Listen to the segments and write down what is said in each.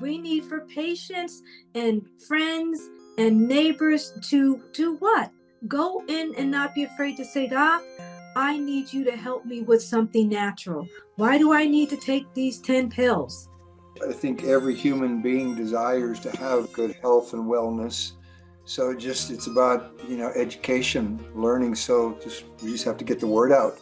We need for patients and friends and neighbors to do what? Go in and not be afraid to say, Doc, I need you to help me with something natural. Why do I need to take these 10 pills? I think every human being desires to have good health and wellness. So it's about, education, learning. So we just have to get the word out.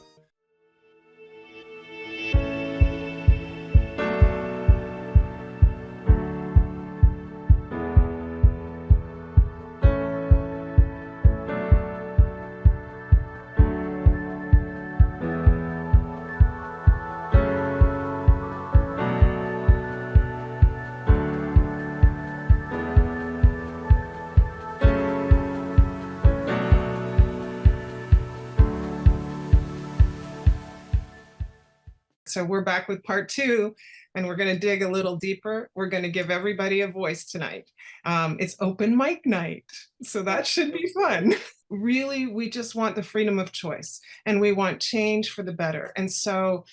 So we're back with part 2, and we're going to dig a little deeper. We're going to give everybody a voice tonight. It's open mic night, so that should be fun. Really, we just want the freedom of choice, and we want change for the better. And so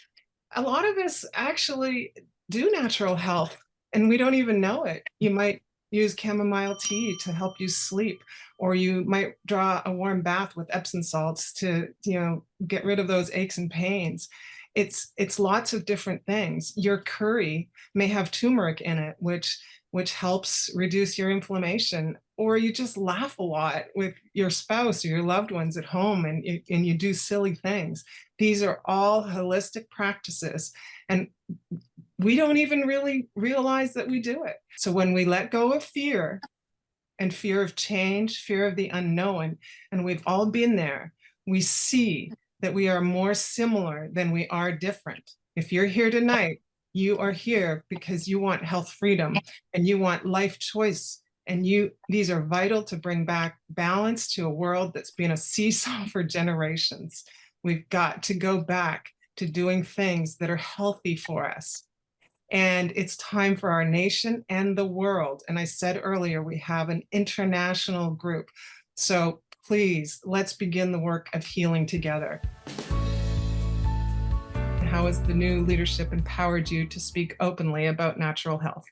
a lot of us actually do natural health, and we don't even know it. You might use chamomile tea to help you sleep, or you might draw a warm bath with Epsom salts to, get rid of those aches and pains. It's lots of different things. Your curry may have turmeric in it, which helps reduce your inflammation. Or you just laugh a lot with your spouse or your loved ones at home, and you do silly things. These are all holistic practices, and we don't even really realize that we do it. So when we let go of fear and fear of change, fear of the unknown, and we've all been there, we see that we are more similar than we are different. If you're here tonight, you are here because you want health freedom and you want life choice. And these are vital to bring back balance to a world that's been a seesaw for generations. We've got to go back to doing things that are healthy for us. And it's time for our nation and the world. And I said earlier, we have an international group. So please, let's begin the work of healing together. How has the new leadership empowered you to speak openly about natural health?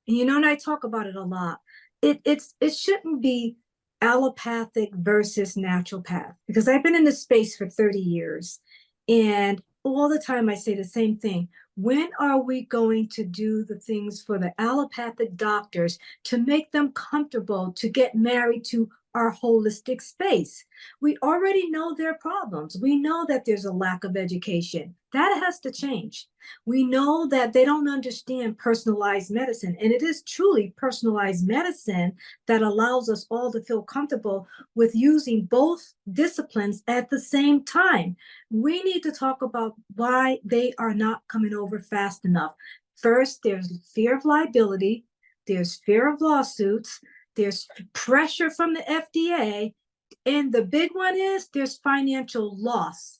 And I talk about it a lot. It shouldn't be allopathic versus naturopath, because I've been in this space for 30 years. And all the time I say the same thing. When are we going to do the things for the allopathic doctors to make them comfortable to get married to our holistic space? We already know their problems. We know that there's a lack of education. That has to change. We know that they don't understand personalized medicine, and it is truly personalized medicine that allows us all to feel comfortable with using both disciplines at the same time. We need to talk about why they are not coming over fast enough. First, there's fear of liability, there's fear of lawsuits, there's pressure from the FDA, and the big one is there's financial loss.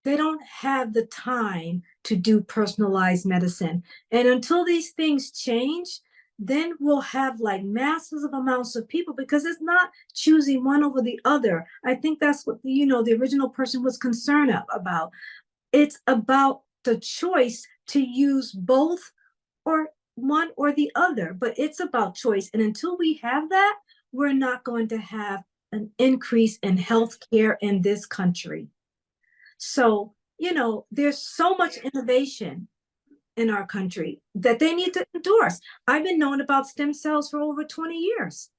They don't have the time to do personalized medicine. And until these things change, then we'll have like massive amounts of people, because it's not choosing one over the other. I think that's what, the original person was concerned about. It's about the choice to use both or one or the other, but it's about choice. And until we have that, we're not going to have an increase in healthcare in this country. So, there's so much innovation in our country that they need to endorse. I've been knowing about stem cells for over 20 years.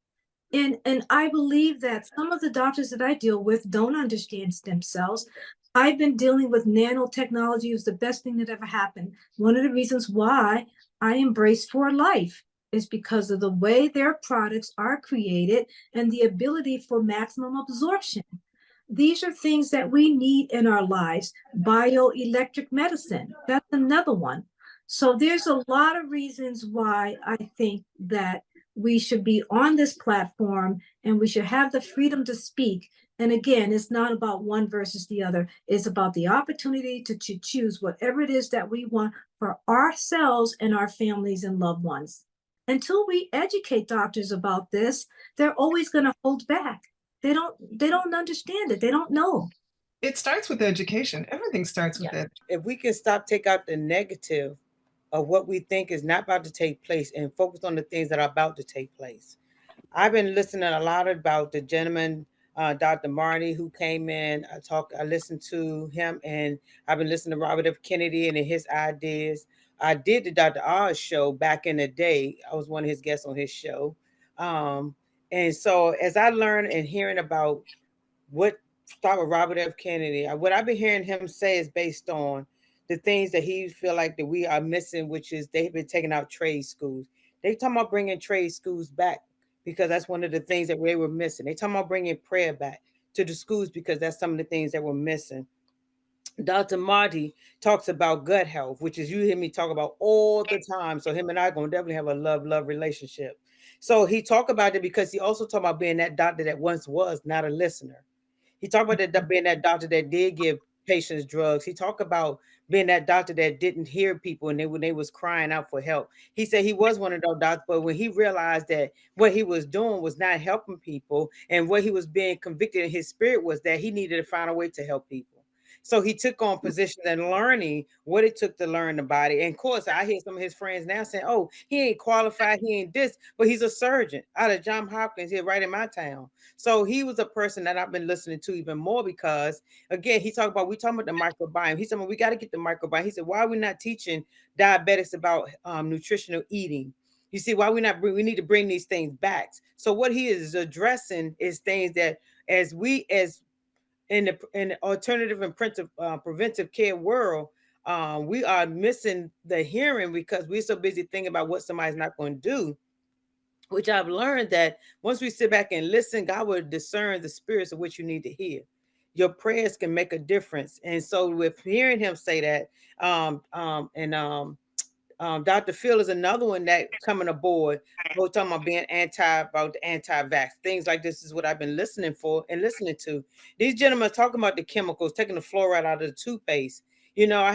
And I believe that some of the doctors that I deal with don't understand stem cells. I've been dealing with nanotechnology. It was the best thing that ever happened. One of the reasons why I embrace for life is because of the way their products are created and the ability for maximum absorption. These are things that we need in our lives. Bioelectric medicine, that's another one. So there's a lot of reasons why I think that we should be on this platform and we should have the freedom to speak. And again, it's not about one versus the other. It's about the opportunity to choose whatever it is that we want for ourselves and our families and loved ones. Until we educate doctors about this, they're always going to hold back. They don't understand it. They don't know. It starts with education. Everything starts with it. If we can take out the negative of what we think is not about to take place and focus on the things that are about to take place. I've been listening a lot about the gentleman, Dr. Marty, who came in. I listened to him, and I've been listening to Robert F. Kennedy and his ideas. I did the Dr. Oz show back in the day. I was one of his guests on his show. And so as I learned and hearing about what start with Robert F. Kennedy, what I've been hearing him say is based on the things that he feel like that we are missing, which is they've been taking out trade schools. They talking about bringing trade schools back because that's one of the things that we were missing. They talking about bringing prayer back to the schools because that's some of the things that we're missing. Dr. Marty talks about gut health, which is you hear me talk about all the time. So him and I are going to definitely have a love relationship. So he talked about it because he also talked about being that doctor that once was not a listener. He talked about that being that doctor that did give patients drugs. He talked about being that doctor that didn't hear people and when they was crying out for help. He said he was one of those doctors, but when he realized that what he was doing was not helping people and what he was being convicted in his spirit was that he needed to find a way to help people. So he took on positions and learning what it took to learn the body. And of course, I hear some of his friends now saying, oh, he ain't qualified, he ain't this, but he's a surgeon out of Johns Hopkins here right in my town. So he was a person that I've been listening to even more because, again, we talking about the microbiome. He's saying, we got to get the microbiome. He said, why are we not teaching diabetics about nutritional eating? You see, why we need to bring these things back. So what he is addressing is things that as in the alternative and preventive care world, we are missing the hearing because we're so busy thinking about what somebody's not going to do, which I've learned that once we sit back and listen, God will discern the spirits of what you need to hear. Your prayers can make a difference. And so with hearing him say that, Dr. Phil is another one that coming aboard. We're talking about being about the anti-vax. Things like this is what I've been listening to. These gentlemen are talking about the chemicals, taking the fluoride out of the toothpaste. You know, I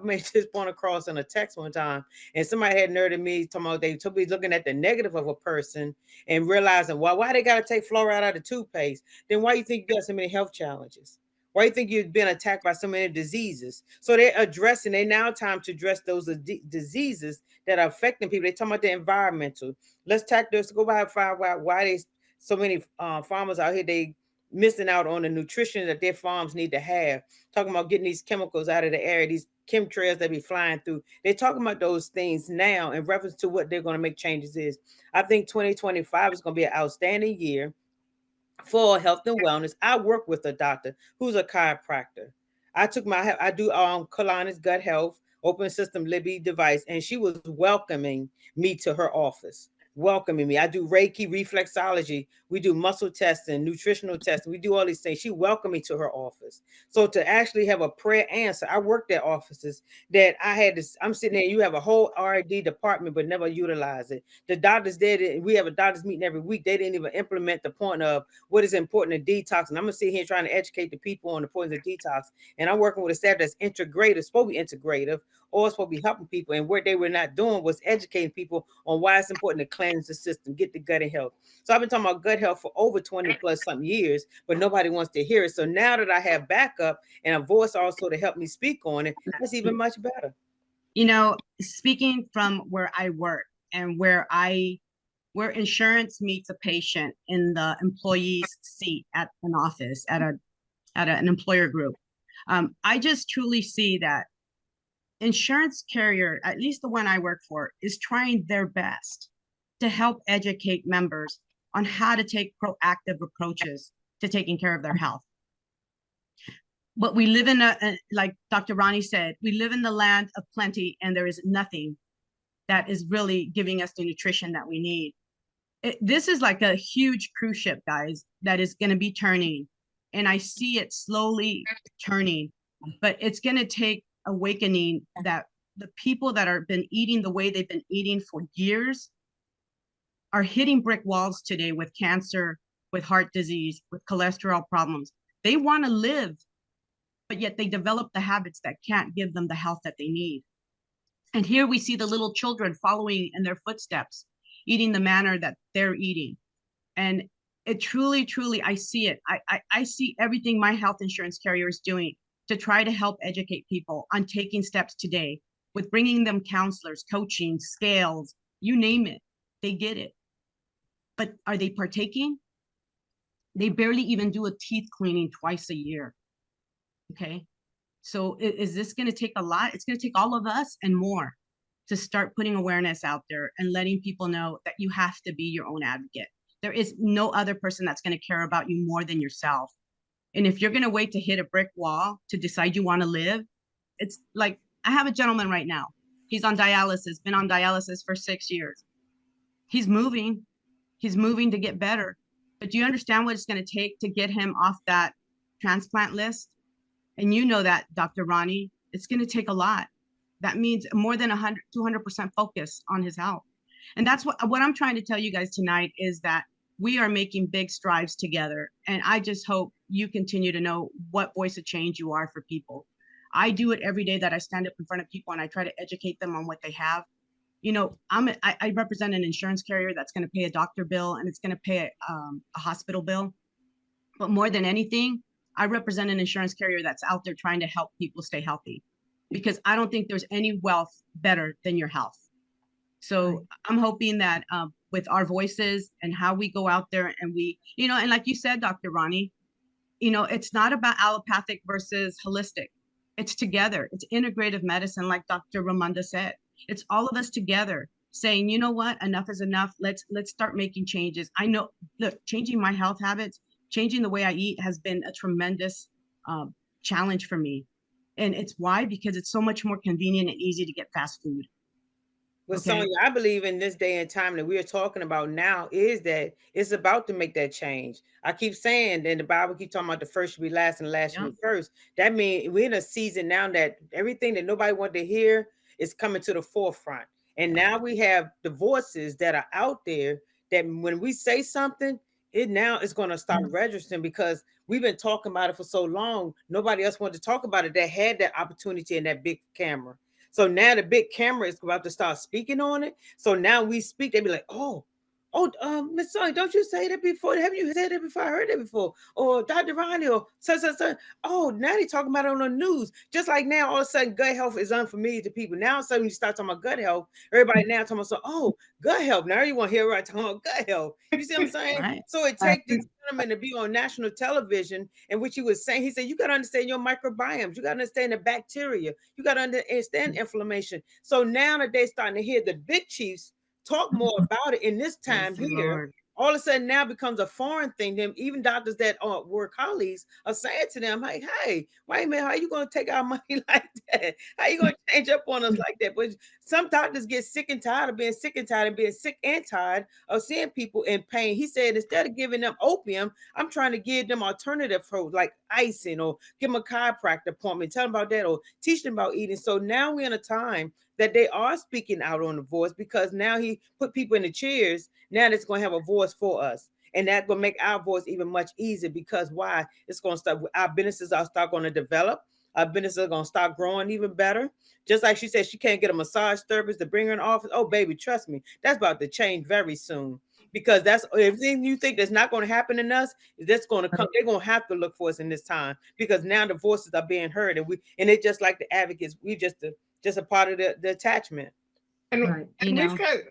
made this point across in a text one time, and somebody had nerded me talking about they be looking at the negative of a person and realizing why they got to take fluoride out of the toothpaste. Then why you think you got so many health challenges? Why do you think you've been attacked by so many diseases? So they now time to address those diseases that are affecting people. They're talking about the environmental. Let's go by and find out why there's so many farmers out here, they missing out on the nutrition that their farms need to have. Talking about getting these chemicals out of the air, these chemtrails that be flying through. They're talking about those things now in reference to what they're going to make changes is. I think 2025 is going to be an outstanding year for health and wellness. I work with a doctor who's a chiropractor. I do colonics, gut health, open system Libby device, and she was welcoming me to her office. Welcoming me. I do Reiki, reflexology. We do muscle testing, nutritional testing. We do all these things. She welcomed me to her office. So to actually have a prayer answer, I worked at offices that I'm sitting there, you have a whole R&D department, but never utilize it. The doctors did, we have a doctor's meeting every week. They didn't even implement the point of what is important to detox. And I'm going to sit here trying to educate the people on the importance of detox. And I'm working with a staff that's integrative, supposed to be integrative, or supposed to be helping people. And what they were not doing was educating people on why it's important to cleanse the system, get the gut health. So I've been talking about gut health for over 20 plus something years, but nobody wants to hear it. So now that I have backup and a voice also to help me speak on it, it's even much better. You know, speaking from where I work and where insurance meets a patient in the employee's seat at an office, at an employer group, I just truly see that insurance carrier, at least the one I work for, is trying their best to help educate members on how to take proactive approaches to taking care of their health. But we live in like Dr. Roni said, we live in the land of plenty, and there is nothing that is really giving us the nutrition that we need. This is like a huge cruise ship, guys, that is going to be turning. And I see it slowly turning, but it's going to take awakening that the people that are been eating the way they've been eating for years are hitting brick walls today with cancer, with heart disease, with cholesterol problems. They want to live, but yet they develop the habits that can't give them the health that they need. And here we see the little children following in their footsteps, eating the manner that they're eating. And it truly, I see it. I see everything my health insurance carrier is doing to try to help educate people on taking steps today with bringing them counselors, coaching, scales, you name it, they get it. But are they partaking? They barely even do a teeth cleaning twice a year. Okay. So is this going to take a lot? It's going to take all of us and more to start putting awareness out there and letting people know that you have to be your own advocate. There is no other person that's going to care about you more than yourself. And if you're going to wait to hit a brick wall to decide you want to live, it's like, I have a gentleman right now. He's on dialysis, been on dialysis for 6 years. He's moving to get better. But do you understand what it's going to take to get him off that transplant list? And you know that, Dr. Roni, it's going to take a lot. That means more than 200% focus on his health. And that's what I'm trying to tell you guys tonight is that we are making big strides together. And I just hope you continue to know what voice of change you are for people. I do it every day that I stand up in front of people and I try to educate them on what they have. You know, I represent an insurance carrier that's going to pay a doctor bill and it's going to pay a hospital bill. But more than anything, I represent an insurance carrier that's out there trying to help people stay healthy, because I don't think there's any wealth better than your health. So I'm hoping that with our voices and how we go out there and we, you know, and like you said, Dr. Roni, you know, it's not about allopathic versus holistic. It's together. It's integrative medicine, like Dr. Romunda said. It's all of us together saying, you know what, enough is enough. Let's start making changes. I know, look, changing my health habits, changing the way I eat has been a tremendous challenge for me. And it's why? Because it's so much more convenient and easy to get fast food. Well, Okay. Sonia, I believe in this day and time that we are talking about now is that it's about to make that change. I keep saying, and the Bible keep talking about the first should be last and the last should be first. That means we're in a season now that everything that nobody wanted to hear is coming to the forefront. And now we have the voices that are out there that when we say something, it now is going to start registering, because we've been talking about it for so long. Nobody else wanted to talk about it that had that opportunity and that big camera. So now the big camera is about to start speaking on it. So now we speak, they be like, oh, Miss Sonia, don't you say that before? Have you said that before? I heard that before. Or Dr. Roni, or so. Oh, now they talking about it on the news. Just like now, all of a sudden, gut health is unfamiliar to people. Now, all of a sudden, you start talking about gut health. Everybody now talking about, gut health. Now you want to hear right talking about gut health. You see what I'm saying? Right. So it takes this gentleman to be on national television, and what he was saying, he said, you got to understand your microbiomes. You got to understand the bacteria. You got to understand inflammation. So now that they're starting to hear the big chiefs talk more about it in this time here, Lord. all of a sudden now becomes a foreign thing. Them even doctors that were colleagues are saying to them, like, hey, wait a minute, how are you going to take our money like that? How are you going to change up on us like that? But some doctors get sick and tired of being sick and tired of seeing people in pain. He said, instead of giving them opium, I'm trying to give them alternative food like icing, or give them a chiropractor appointment, tell them about that, or teach them about eating. So now we're in a time that they are speaking out on the voice, because now he put people in the chairs. Now that's going to have a voice for us. And that's going to make our voice even much easier, because why? It's going to start, our businesses are start going to develop. Our businesses are going to start growing even better. Just like she said, she can't get a massage therapist to bring her in office. Oh, baby, trust me, that's about to change very soon. Because that's everything you think that's not going to happen in us, that's going to come. They're going to have to look for us in this time, because now the voices are being heard, and it's just like the advocates. We just a part of the attachment. And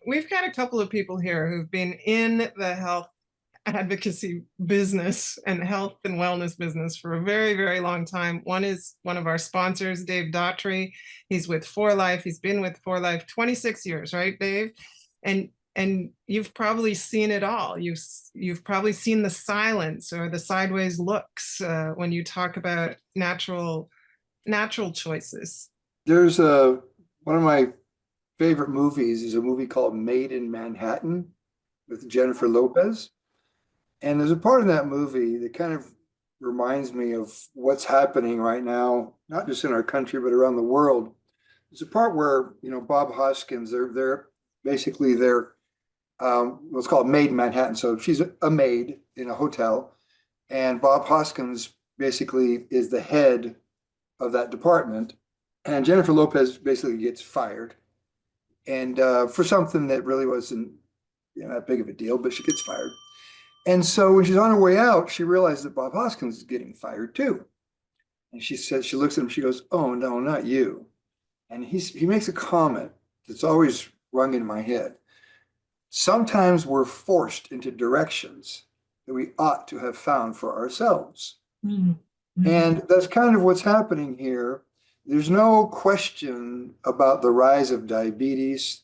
we've got a couple of people here who've been in the health advocacy business and health and wellness business for a very, very long time. One is one of our sponsors, Dave Daughtrey. He's with For Life. He's been with For Life 26 years, right, Dave? And you've probably seen it all. You've probably seen the silence or the sideways looks when you talk about natural choices. There's one of my favorite movies is a movie called Made in Manhattan with Jennifer Lopez. And there's a part of that movie that kind of reminds me of what's happening right now, not just in our country, but around the world. There's a part where, Bob Hoskins, they're basically what's called Maid in Manhattan. So she's a maid in a hotel, and Bob Hoskins basically is the head of that department. And Jennifer Lopez basically gets fired, and for something that really wasn't that big of a deal, but she gets fired. And so when she's on her way out, she realizes that Bob Hoskins is getting fired too. And she looks at him, she goes, oh no, not you. And he makes a comment that's always rung in my head. Sometimes we're forced into directions that we ought to have found for ourselves. Mm. And that's kind of what's happening here. There's no question about the rise of diabetes,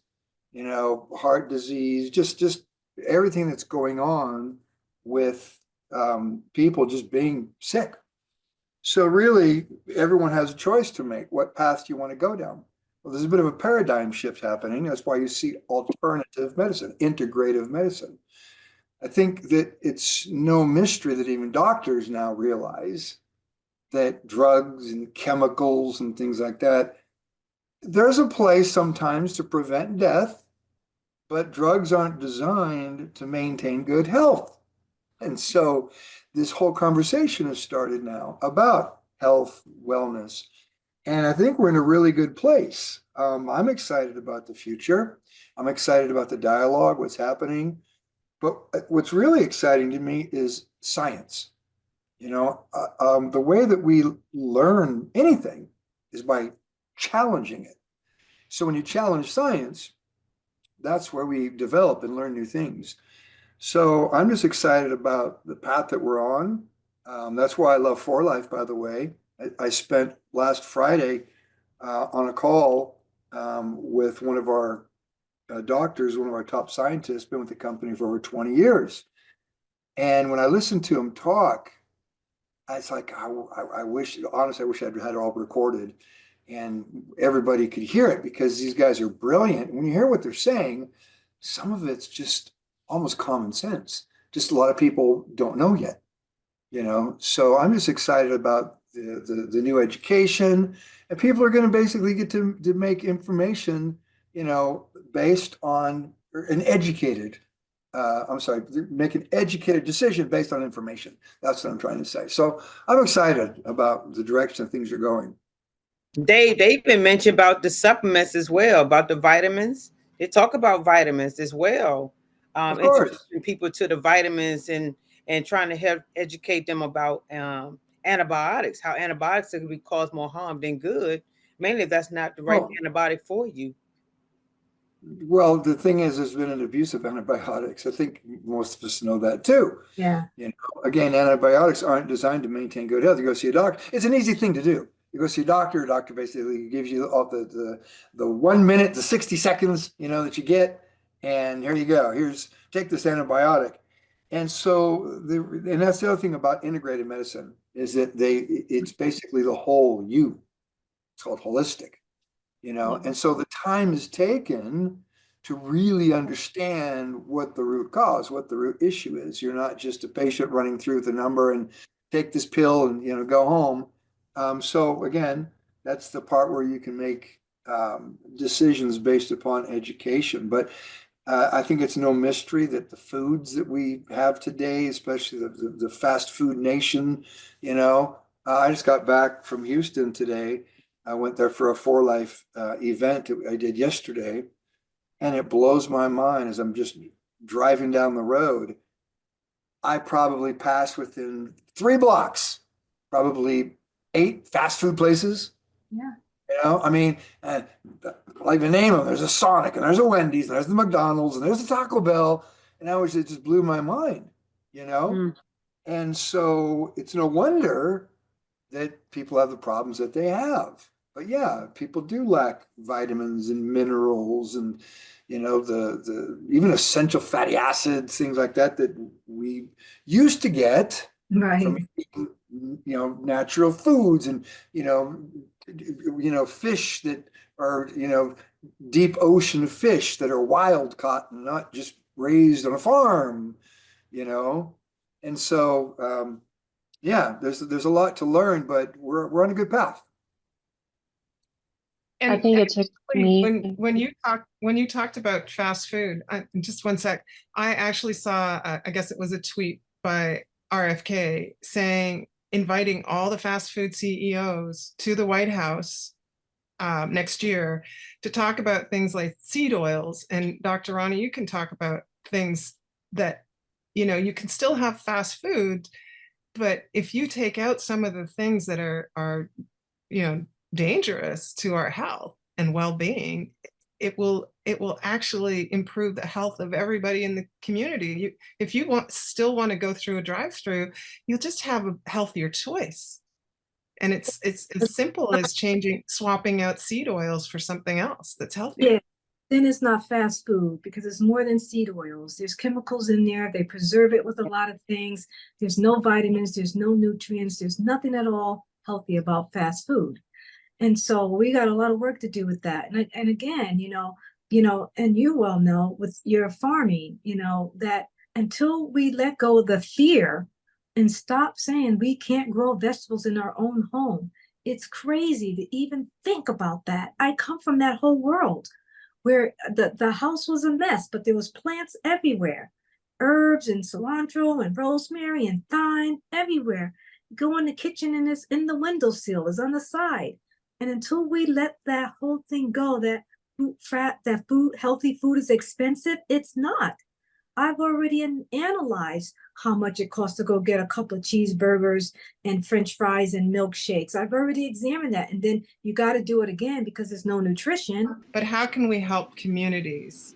heart disease, just everything that's going on with people just being sick. So really, everyone has a choice to make. What path do you want to go down? Well, there's a bit of a paradigm shift happening. That's why you see alternative medicine, integrative medicine. I think that it's no mystery that even doctors now realize that drugs and chemicals and things like that, there's a place sometimes to prevent death, but drugs aren't designed to maintain good health. And so this whole conversation has started now about health, wellness, and I think we're in a really good place. I'm excited about the future. I'm excited about the dialogue, what's happening. But what's really exciting to me is science. The way that we learn anything is by challenging it. So when you challenge science, that's where we develop and learn new things. So I'm just excited about the path that we're on. That's why I love For Life, by the way. I spent last Friday on a call with one of our doctors, one of our top scientists, been with the company for over 20 years. And when I listened to him talk, it's like, I wish, honestly, I wish I'd had it all recorded and everybody could hear it, because these guys are brilliant. When you hear what they're saying, some of it's just almost common sense. Just a lot of people don't know yet, So I'm just excited about the new education, and people are going to basically get to make information, based on an educated, make an educated decision based on information. That's what I'm trying to say. So I'm excited about the direction things are going. Dave, they even mentioned about the supplements as well, about the vitamins. They talk about vitamins as well. Of course. Introducing people to the vitamins and trying to help educate them about antibiotics, how antibiotics can cause more harm than good, mainly if that's not the right antibiotic for you. Well, the thing is, there's been an abuse of antibiotics. I think most of us know that too. Yeah. Again, antibiotics aren't designed to maintain good health. You go see a doctor. It's an easy thing to do. You go see a doctor basically gives you all the 1 minute to 60 seconds, that you get, and here you go. Take this antibiotic. And so and that's the other thing about integrated medicine, is that it's basically the whole you. It's called holistic, and so the time is taken to really understand what the root cause, what the root issue is. You're not just a patient running through the number and take this pill and go home. So again, that's the part where you can make decisions based upon education. But I think it's no mystery that the foods that we have today, especially the fast food nation, I just got back from Houston today. I went there for a For Life event that I did yesterday, and it blows my mind as I'm just driving down the road. I probably passed within 3 blocks, probably 8 fast food places. Yeah. I mean, I'll even name them. There's a Sonic, and there's a Wendy's, and there's the McDonald's, and there's a Taco Bell. And it just blew my mind, And so it's no wonder that people have the problems that they have. But yeah, people do lack vitamins and minerals and, the even essential fatty acids, things like that we used to get from eating, natural foods and, fish that are, deep ocean fish that are wild caught and not just raised on a farm, And so, yeah, there's a lot to learn, but we're on a good path. And I think it took me when you talked about fast food, just one sec. I actually saw, I guess it was a tweet by RFK inviting all the fast food CEOs to the White House next year to talk about things like seed oils. And Dr. Roni, you can talk about things that, you can still have fast food, but if you take out some of the things that are dangerous to our health, and well-being, it will actually improve the health of everybody in the community. If you still want to go through a drive-through, you'll just have a healthier choice. And it's as simple as swapping out seed oils for something else that's healthier. Yeah. Then it's not fast food because it's more than seed oils. There's chemicals in there. They preserve it with a lot of things. There's no vitamins. There's no nutrients. There's nothing at all healthy about fast food. And so we got a lot of work to do with that. And again, and you well know with your farming, that until we let go of the fear and stop saying we can't grow vegetables in our own home, it's crazy to even think about that. I come from that whole world where the house was a mess, but there was plants everywhere, herbs and cilantro and rosemary and thyme everywhere. Go in the kitchen and it's in the windowsill, is on the side. And until we let that whole thing go, that healthy food is expensive, it's not. I've already analyzed how much it costs to go get a couple of cheeseburgers and French fries and milkshakes. I've already examined that. And then you got to do it again because there's no nutrition. But how can we help communities?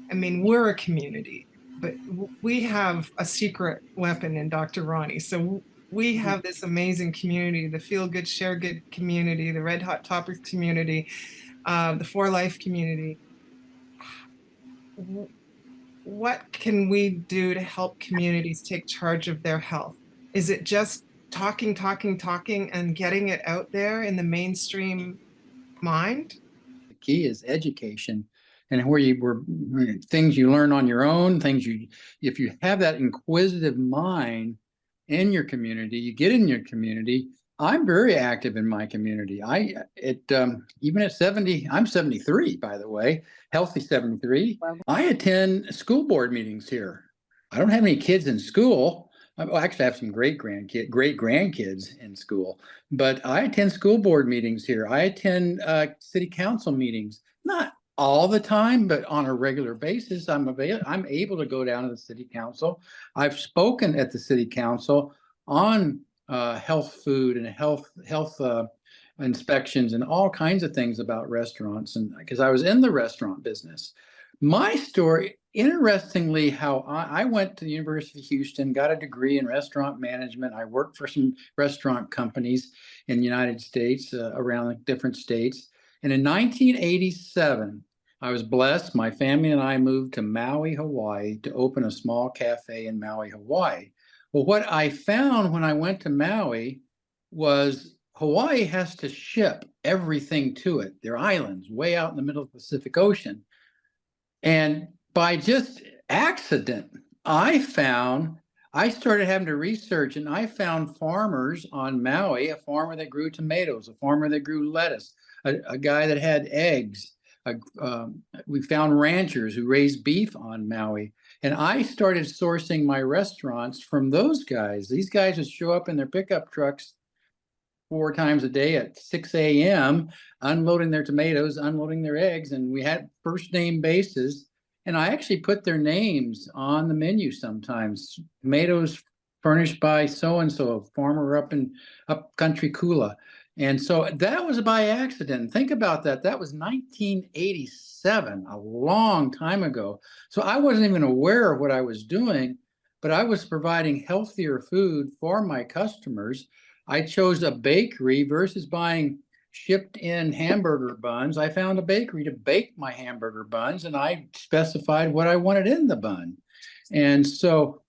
I mean, we're a community, but we have a secret weapon in Dr. Roni. So we have this amazing community, the Feel Good, Share Good community, the Red Hot Topics community, the For Life community. What can we do to help communities take charge of their health? Is it just talking, and getting it out there in the mainstream mind? The key is education, and things you learn on your own, if you have that inquisitive mind in your community, you get in your community. I'm very active in my community. Even at 70, I'm 73, by the way, healthy 73. Wow. I attend school board meetings here. I don't have any kids in school. I actually have some great grandkids in school, but I attend school board meetings here. I attend city council meetings, not all the time, but on a regular basis. I'm able to go down to the city council. I've spoken at the city council on health food and health inspections and all kinds of things about restaurants, and because I was in the restaurant business. My story, interestingly, how I went to the University of Houston, got a degree in restaurant management. I worked for some restaurant companies in the United States, around different states. And in 1987, I was blessed. My family and I moved to Maui, Hawaii, to open a small cafe in Maui, Hawaii. Well, what I found when I went to Maui was Hawaii has to ship everything to it. They're islands way out in the middle of the Pacific Ocean. And by just accident, I started having to research, and I found farmers on Maui, a farmer that grew tomatoes, a farmer that grew lettuce, a guy that had eggs. We found ranchers who raised beef on Maui. And I started sourcing my restaurants from those guys. These guys would show up in their pickup trucks 4 times a day at 6 a.m., unloading their tomatoes, unloading their eggs, and we had first name basis. And I actually put their names on the menu sometimes. Tomatoes furnished by so-and-so, a farmer up in upcountry Kula. And so that was by accident. Think about that. That was 1987, a long time ago. So I wasn't even aware of what I was doing, but I was providing healthier food for my customers. I chose a bakery versus buying shipped in hamburger buns. I found a bakery to bake my hamburger buns, and I specified what I wanted in the bun. And so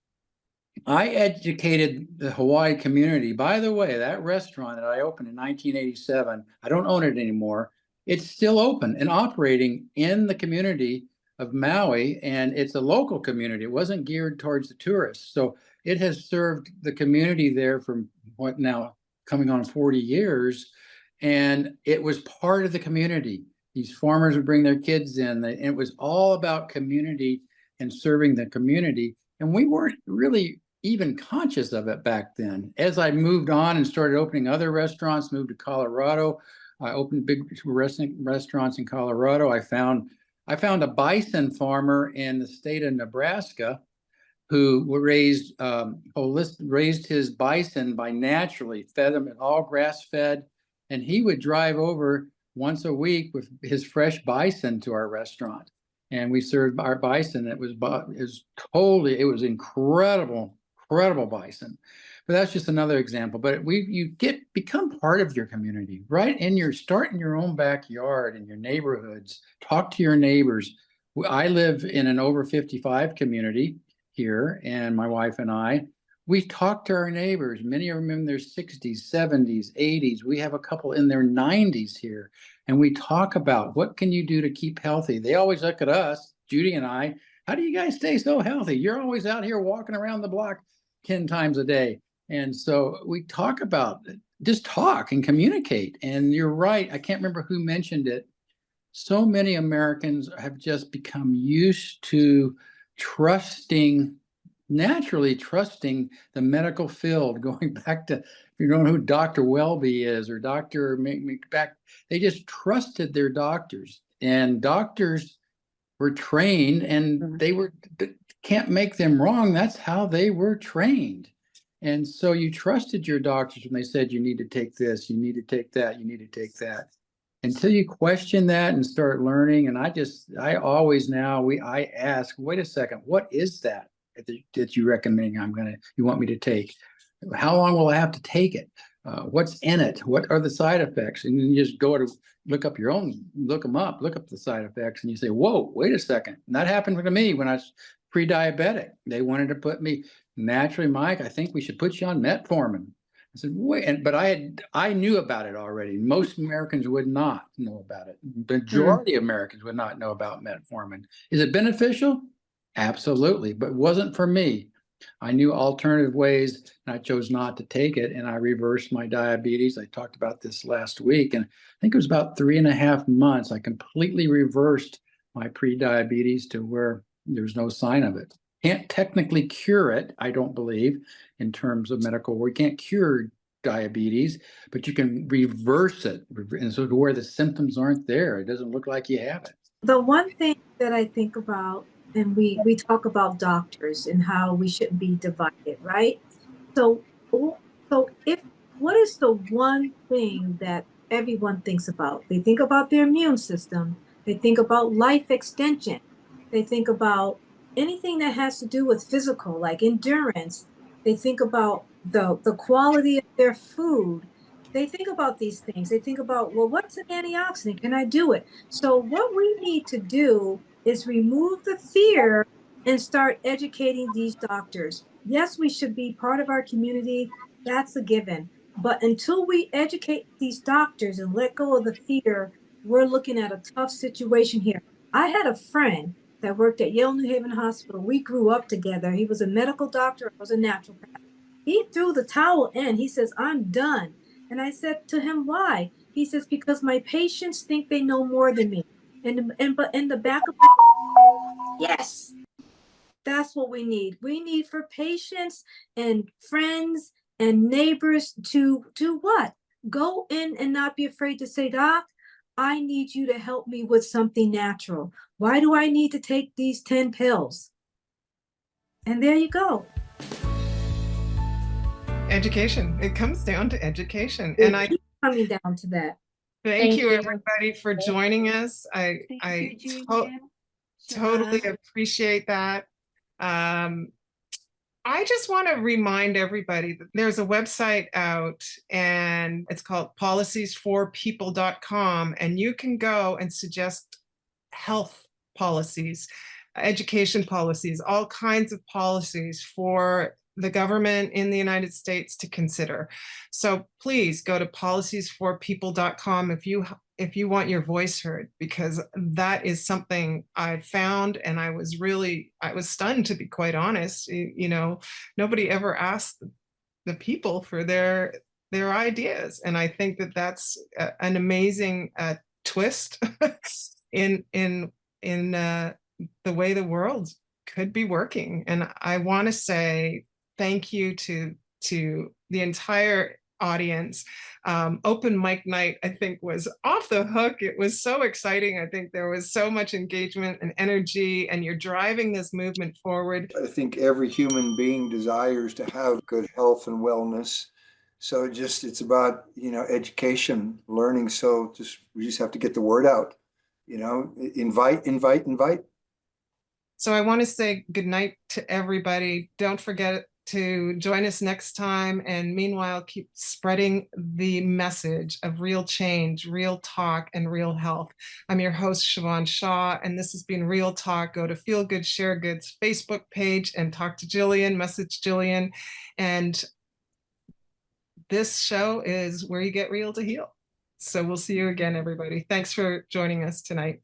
I educated the Hawaii community. By the way, that restaurant that I opened in 1987, I don't own it anymore. It's still open and operating in the community of Maui, and it's a local community. It wasn't geared towards the tourists. So it has served the community there for what now coming on 40 years. And it was part of the community. These farmers would bring their kids in, and it was all about community and serving the community. And we weren't really even conscious of it back then. As I moved on and started opening other restaurants, moved to Colorado, I opened big restaurants in Colorado. I found a bison farmer in the state of Nebraska who raised his bison by naturally fed them all grass fed, and he would drive over once a week with his fresh bison to our restaurant. And we served our bison. It was incredible, incredible bison. But that's just another example. But you become part of your community, right? And start in your own backyard, in your neighborhoods. Talk to your neighbors. I live in an over 55 community here, and my wife and I, we talk to our neighbors. Many of them in their 60s, 70s, 80s. We have a couple in their 90s here. And we talk about what can you do to keep healthy. They always look at us, Judy and I, how do you guys stay so healthy? You're always out here walking around the block 10 times a day. And so we talk about it. Just talk and communicate. And you're right. I can't remember who mentioned it. So many Americans have just become used to naturally trusting the medical field, going back to, if you don't know who Dr. Welby is or Dr. McBack, they just trusted their doctors, and doctors were trained, and can't make them wrong. That's how they were trained. And so you trusted your doctors when they said, you need to take this, you need to take that, you need to take that. Until you question that and start learning. And I ask, wait a second, what is that you recommend you want me to take? How long will I have to take it? What's in it? What are the side effects? And you just go to look up the side effects, and you say, whoa, wait a second. And that happened to me when I was pre-diabetic. They wanted to put me naturally, Mike, I think we should put you on metformin. I said, wait, but I knew about it already. Most Americans would not know about it. The majority of Americans would not know about metformin. Is it beneficial? Absolutely, but it wasn't for me. I knew alternative ways, and I chose not to take it, and I reversed my diabetes. I talked about this last week, and I think it was about 3.5 months. I completely reversed my pre-diabetes to where there's no sign of it. Can't technically cure it, I don't believe, in terms of medical. We can't cure diabetes, but you can reverse it. And so to where the symptoms aren't there, it doesn't look like you have it. The one thing that I think about, and we talk about doctors and how we shouldn't be divided, right? So what is the one thing that everyone thinks about? They think about their immune system. They think about life extension. They think about anything that has to do with physical, like endurance. They think about the quality of their food. They think about these things. They think about, well, what's an antioxidant? Can I do it? So what we need to do is remove the fear and start educating these doctors. Yes, we should be part of our community. That's a given. But until we educate these doctors and let go of the fear, we're looking at a tough situation here. I had a friend that worked at Yale New Haven Hospital. We grew up together. He was a medical doctor. I was a naturopath. He threw the towel in. He says, I'm done. And I said to him, why? He says, because my patients think they know more than me. But in the back of yes, that's what we need. We need for patients and friends and neighbors to do what? Go in and not be afraid to say, Doc, I need you to help me with something natural. Why do I need to take these 10 pills? And there you go. Education. It comes down to education. And I keep coming down to that. Thank you everybody for joining us. I totally appreciate that. I just want to remind everybody that there's a website out, and it's called policies4people.com, and you can go and suggest health policies, education policies, all kinds of policies for the government in the United States to consider. So please go to policies4people.com if you want your voice heard, because that is something I found, and I was stunned, to be quite honest. You know, nobody ever asked the people for their ideas, and I think that that's an amazing twist in the way the world could be working. And I want to say thank you to the entire audience. Open mic night, I think, was off the hook. It was so exciting. I think there was so much engagement and energy, and you're driving this movement forward. I think every human being desires to have good health and wellness. So it's about, education, learning. So we just have to get the word out, invite. So I want to say good night to everybody. Don't forget to join us next time. And meanwhile, keep spreading the message of real change, real talk, and real health. I'm your host, Siobhan Shaw, and this has been Real Talk. Go to Feel Good Share Good's Facebook page and talk to Jillian, message Jillian. And this show is where you get real to heal. So we'll see you again, everybody. Thanks for joining us tonight.